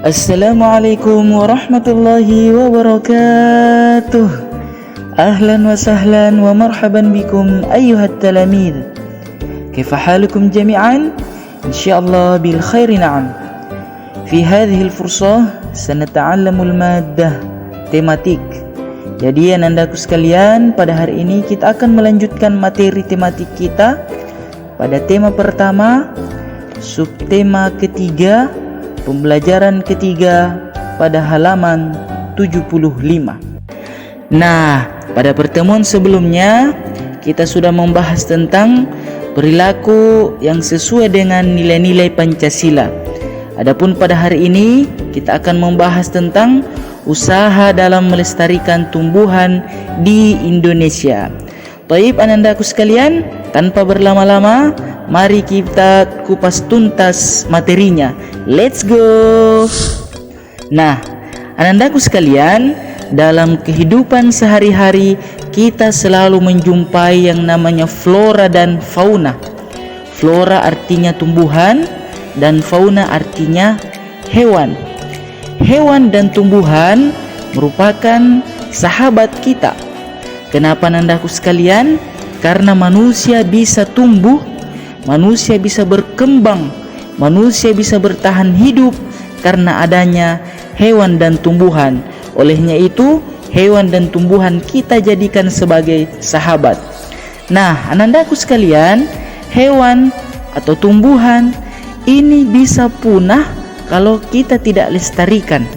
Assalamualaikum warahmatullahi wabarakatuh. Ahlan wa sahlan wa marhaban bikum ayyuhat talamid. Kaifa halukum jami'an? Insyaallah bil khairi na'am. Fi hadhihi al-fursah sanata'allamu al-maddah tematik. Jadi anandaku sekalian, pada hari ini kita akan melanjutkan materi tematik kita pada tema pertama, subtema ketiga, pembelajaran ketiga pada halaman 75. Nah, pada pertemuan sebelumnya kita sudah membahas tentang perilaku yang sesuai dengan nilai-nilai Pancasila. Adapun pada hari ini kita akan membahas tentang usaha dalam melestarikan tumbuhan di Indonesia. Baik anandaku sekalian, tanpa berlama-lama, mari kita kupas tuntas materinya. Let's go. Nah, anandaku sekalian, dalam kehidupan sehari-hari kita selalu menjumpai yang namanya flora dan fauna. Flora artinya tumbuhan dan fauna artinya hewan. Hewan dan tumbuhan merupakan sahabat kita. Kenapa anandaku sekalian? Karena manusia bisa tumbuh, manusia bisa berkembang, manusia bisa bertahan hidup karena adanya hewan dan tumbuhan. Olehnya itu, hewan dan tumbuhan kita jadikan sebagai sahabat. Nah, anandaku sekalian, hewan atau tumbuhan ini bisa punah kalau kita tidak lestarikan.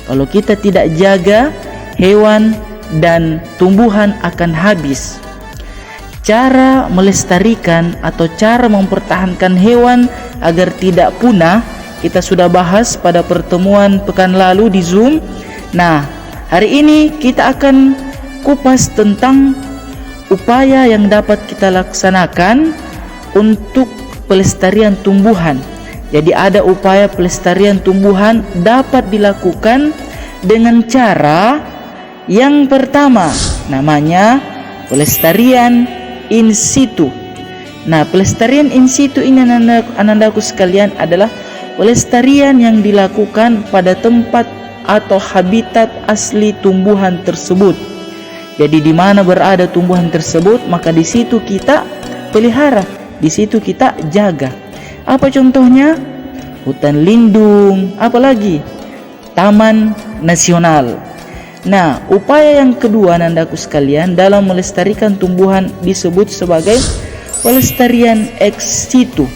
Kalau kita tidak jaga, hewan dan tumbuhan akan habis. Cara melestarikan atau cara mempertahankan hewan agar tidak punah kita sudah bahas pada pertemuan pekan lalu di Zoom. Nah, hari ini kita akan kupas tentang upaya yang dapat kita laksanakan untuk pelestarian tumbuhan. Jadi ada upaya pelestarian tumbuhan dapat dilakukan dengan cara yang pertama, namanya pelestarian in situ. Nah, pelestarian in situ ini anandaku sekalian adalah pelestarian yang dilakukan pada tempat atau habitat asli tumbuhan tersebut. Jadi di mana berada tumbuhan tersebut, maka di situ kita pelihara, di situ kita jaga. Apa contohnya? Hutan lindung, apalagi taman nasional. Nah, upaya yang kedua anandaku sekalian dalam melestarikan tumbuhan disebut sebagai pelestarian ex situ.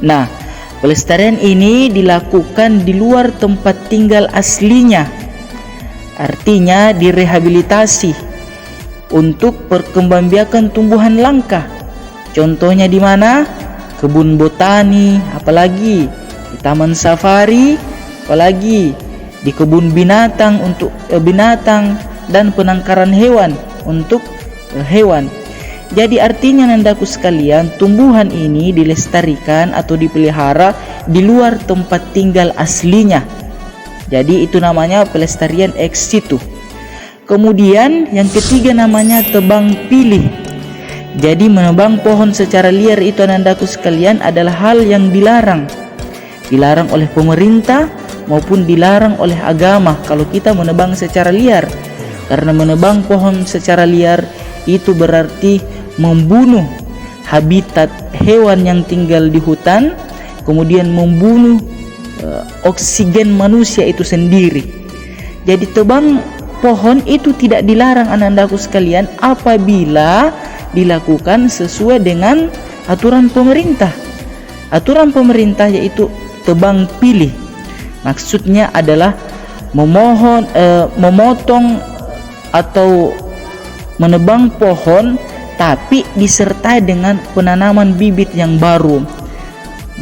Nah, pelestarian ini dilakukan di luar tempat tinggal aslinya. Artinya direhabilitasi untuk perkembangbiakan tumbuhan langka. Contohnya di mana? Kebun botani, apalagi di taman safari, apalagi di kebun binatang untuk binatang dan penangkaran hewan untuk hewan. Jadi artinya nandaku sekalian, tumbuhan ini dilestarikan atau dipelihara di luar tempat tinggal aslinya. Jadi itu namanya pelestarian ex situ. Kemudian yang ketiga namanya tebang pilih. Jadi menebang pohon secara liar itu nandaku sekalian adalah hal yang dilarang. Dilarang oleh pemerintah maupun dilarang oleh agama kalau kita menebang secara liar. Karena menebang pohon secara liar itu berarti membunuh habitat hewan yang tinggal di hutan, kemudian membunuh oksigen manusia itu sendiri. Jadi tebang pohon itu tidak dilarang anandaku sekalian apabila dilakukan sesuai dengan aturan pemerintah. Aturan pemerintah yaitu tebang pilih. Maksudnya adalah memotong atau menebang pohon tapi disertai dengan penanaman bibit yang baru.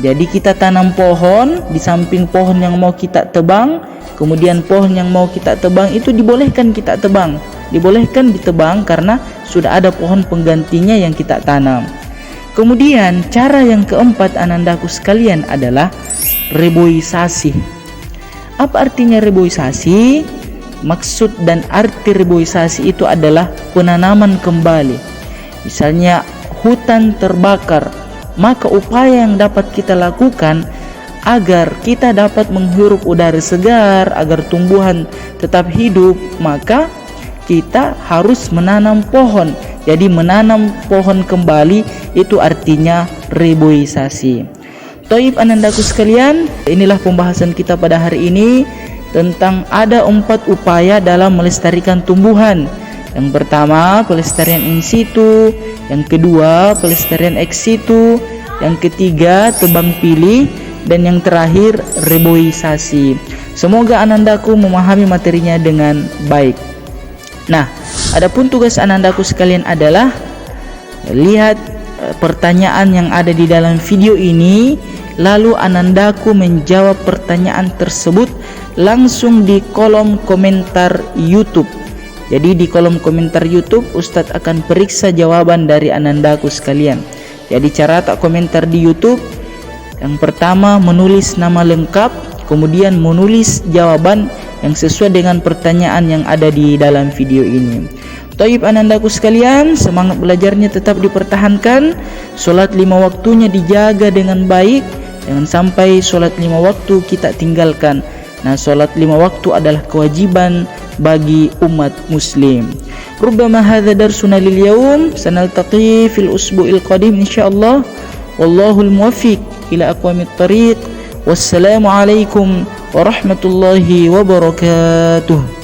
Jadi kita tanam pohon, di samping pohon yang mau kita tebang, kemudian pohon yang mau kita tebang itu dibolehkan kita tebang. Dibolehkan ditebang karena sudah ada pohon penggantinya yang kita tanam. Kemudian cara yang keempat anandaku sekalian adalah reboisasi. Apa artinya reboisasi? Maksud dan arti reboisasi itu adalah penanaman kembali. Misalnya hutan terbakar, maka upaya yang dapat kita lakukan agar kita dapat menghirup udara segar, agar tumbuhan tetap hidup, maka kita harus menanam pohon. Jadi menanam pohon kembali itu artinya reboisasi. Taib anandaku sekalian, inilah pembahasan kita pada hari ini tentang ada 4 upaya dalam melestarikan tumbuhan. Yang pertama, pelestarian in situ. Yang kedua, pelestarian ex situ. Yang ketiga, tebang pilih. Dan yang terakhir, reboisasi. Semoga anandaku memahami materinya dengan baik. Nah, adapun tugas anandaku sekalian adalah lihat pertanyaan yang ada di dalam video ini, lalu anandaku menjawab pertanyaan tersebut langsung di kolom komentar YouTube. Jadi di kolom komentar YouTube Ustadz akan periksa jawaban dari anandaku sekalian. Jadi cara tak komentar di YouTube, yang pertama menulis nama lengkap, kemudian menulis jawaban yang sesuai dengan pertanyaan yang ada di dalam video ini. Taib anandaku sekalian, semangat belajarnya tetap dipertahankan, sholat 5 waktunya dijaga dengan baik, jangan sampai sholat 5 waktu kita tinggalkan. Nah, sholat 5 waktu adalah kewajiban bagi umat muslim. Rubbama hadza darsuna lil yaum, sanaltaqi fil usbu'il qadim insyaallah. Wallahul muwaffiq ila aqwamit thariq. Wassalamu alaikum warahmatullahi wabarakatuh.